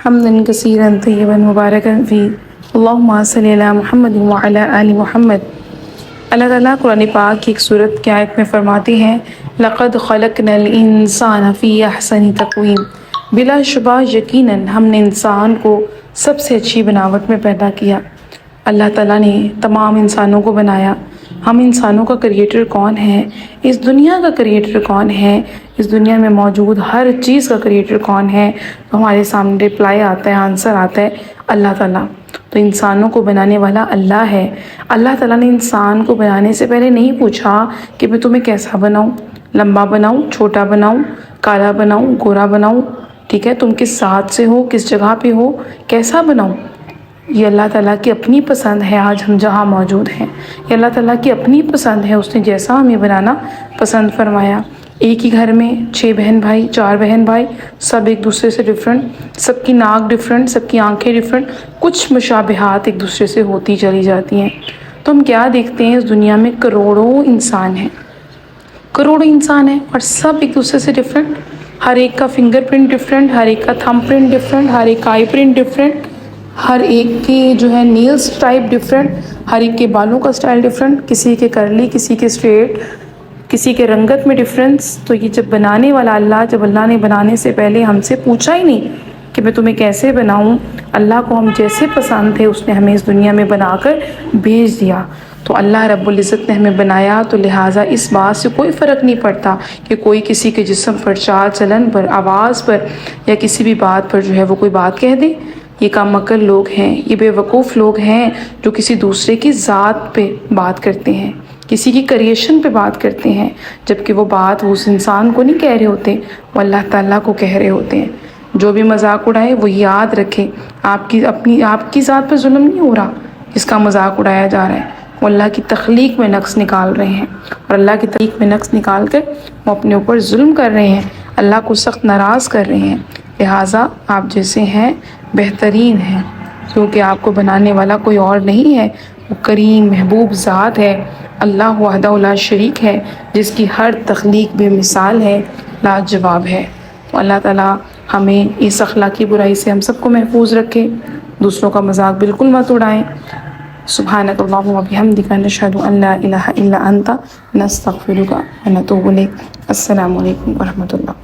حمدا كثيرا طيبا مباركا فيه اللهم صل على محمد وعلى آل محمد۔ اللہ تعالیٰ قرآن پاک کی ایک صورت کی آیت میں فرماتے ہیں لَقَدْ خَلَقْنَا الْإِنسَانَ فِي أَحْسَنِ تَقْوِيمٍ، بلا شبہ یقیناً ہم نے انسان کو سب سے اچھی بناوٹ میں پیدا کیا۔ اللہ تعالیٰ نے تمام انسانوں کو بنایا۔ ہم انسانوں کا کریٹر کون ہے؟ اس دنیا کا کریٹر کون ہے؟ اس دنیا میں موجود ہر چیز کا کریٹر کون ہے؟ تو ہمارے سامنے رپلائی آتا ہے، آنسر آتا ہے اللہ تعالیٰ۔ تو انسانوں کو بنانے والا اللہ ہے۔ اللہ تعالیٰ نے انسان کو بنانے سے پہلے نہیں پوچھا کہ میں تمہیں کیسا بناؤں، لمبا بناؤں، چھوٹا بناؤں، کالا بناؤں، گورا بناؤں، ٹھیک ہے، تم کس ذات سے ہو، کس جگہ پہ ہو، کیسا بناؤں۔ یہ اللہ تعالیٰ کی اپنی پسند ہے آج ہم جہاں موجود ہیں۔ یہ اللہ تعالیٰ کی اپنی پسند ہے، اس نے جیسا ہمیں بنانا پسند فرمایا۔ ایک ہی گھر میں 6 بہن بھائی، 4 بہن بھائی، سب ایک دوسرے سے ڈیفرنٹ، سب کی ناک ڈیفرنٹ، سب کی آنکھیں ڈیفرنٹ، کچھ مشابہات ایک دوسرے سے ہوتی چلی جاتی ہیں۔ تو ہم کیا دیکھتے ہیں، اس دنیا میں کروڑوں انسان ہیں، کروڑوں انسان ہیں اور سب ایک دوسرے سے ڈیفرنٹ۔ ہر ایک کا فنگر پرنٹ ڈیفرنٹ، ہر ایک کا تھم پرنٹ ڈیفرنٹ، ہر ایک کا آئی پرنٹ ڈیفرنٹ، ہر ایک کے جو ہے نیلز ٹائپ ڈیفرنٹ، ہر ایک کے بالوں کا سٹائل ڈیفرنٹ، کسی کے کرلی، کسی کے اسٹریٹ، کسی کے رنگت میں ڈیفرنس۔ تو یہ جب بنانے والا اللہ، جب اللہ نے بنانے سے پہلے ہم سے پوچھا ہی نہیں کہ میں تمہیں کیسے بناؤں، اللہ کو ہم جیسے پسند تھے اس نے ہمیں اس دنیا میں بنا کر بھیج دیا۔ تو اللہ رب العزت نے ہمیں بنایا، تو لہٰذا اس بات سے کوئی فرق نہیں پڑتا کہ کوئی کسی کے جسم پر، چال چلن پر، آواز پر یا کسی بھی بات پر جو ہے وہ کوئی بات کہہ دے۔ یہ کام عقل لوگ ہیں، یہ بے وقوف لوگ ہیں جو کسی دوسرے کی ذات پہ بات کرتے ہیں، کسی کی کریشن پہ بات کرتے ہیں، جبکہ وہ بات اس انسان کو نہیں کہہ رہے ہوتے، وہ اللہ تعالیٰ کو کہہ رہے ہوتے ہیں۔ جو بھی مذاق اڑائے وہ یاد رکھے آپ کی ذات پہ ظلم نہیں ہو رہا، جس کا مذاق اڑایا جا رہا ہے وہ اللہ کی تخلیق میں نقص نکال رہے ہیں، اور اللہ کی تخلیق میں نقص نکال کر وہ اپنے اوپر ظلم کر رہے ہیں، اللہ کو سخت ناراض کر رہے ہیں۔ لہٰذا آپ جیسے ہیں بہترین ہیں، کیونکہ آپ کو بنانے والا کوئی اور نہیں ہے، وہ کریم محبوب ذات ہے، اللہ وحدہ لا شریک ہے، جس کی ہر تخلیق بے مثال ہے، لاجواب ہے۔ تو اللہ تعالیٰ ہمیں اس اخلاقی برائی سے ہم سب کو محفوظ رکھے، دوسروں کا مذاق بالکل مت اڑائیں۔ سبحانک اللہم و بحمدک، نشہد ان لا الہ الا انت، نستغفرک و نتوب الیک۔ السلام علیکم ورحمۃ اللہ۔